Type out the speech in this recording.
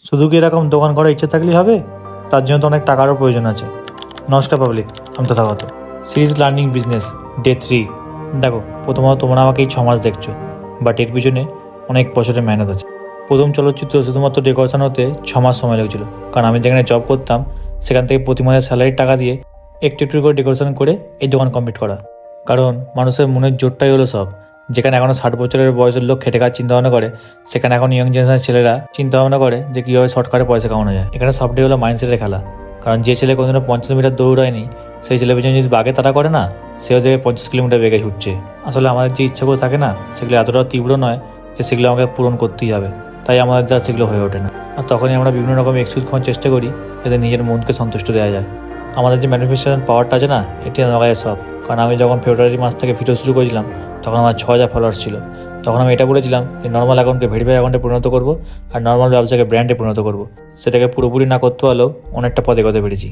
শুধু কি এরকম দোকান করার ইচ্ছে থাকলেই হবে? তার জন্য তো অনেক টাকারও প্রয়োজন আছে। নমস্কার পাবলিক, আমি Tathagata. Series learning business day 3। দেখো, প্রথমত তোমরা আমাকে এই 6 মাস দেখছো, বাট এর পিছনে অনেক বছরের মেহনত আছে। প্রথম চলচ্চিত্র শুধুমাত্র ডেকোরেশন হতে 6 মাস সময় লেগেছিল, কারণ আমি যেখানে জব করতাম সেখান থেকে প্রতি মাসে স্যালারির টাকা দিয়ে একটু একটু করে ডেকোরেশন করে এই দোকান কমপ্লিট করা। কারণ মানুষের মনের জোরটাই হলো সব। যেখানে এখনও 60 বছরের বয়সের লোক খেটে খাওয়ার চিন্তাভাবনা করে, সেখানে এখন ইয়ং জেনারেশনের ছেলেরা চিন্তাভাবনা করে যে কীভাবে শর্টকাটে পয়সা কামানো যায়। এখানে সবটাই হলো মাইন্ডসেটের খেলা। কারণ যে ছেলে কোনোদিনও 50 মিটার দৌড়ায়নি, সেই ছেলে পেছনে যদি বাগে তাড়া করে না, সেও দেখবে 50 কিলোমিটার বেগে ছুটছে। আসলে আমাদের যে ইচ্ছাগুলো থাকে না, সেগুলো এতটাও তীব্র নয় যে সেগুলো আমাকে পূরণ করতেই হবে, তাই আমাদের দ্বারা সেগুলো হয়ে ওঠে না। আর তখনই আমরা বিভিন্ন রকম এক্সকিউজ খোঁজার চেষ্টা করি যাতে নিজের মনকে সন্তুষ্ট দেওয়া যায়। আমাদের যে ম্যানিফেস্টেশন পাওয়ারটা আছে না, এটি আমার সব। কারণ আমি যখন ফেব্রুয়ারি মাস থেকে ভিডিও শুরু করেছিলাম, তখন আমার 6000 ফলোয়ার্স ছিল। তখন আমি এটা বলেছিলাম যে নর্মাল অ্যাকাউন্টকে ভেরিফাই অ্যাকাউন্টে পরিণত করবো, আর নর্মাল ব্যবসাকে ব্র্যান্ডে পরিণত করবো। সেটাকে পুরোপুরি না করতে পারলেও অনেকটা পদে পেরেছি।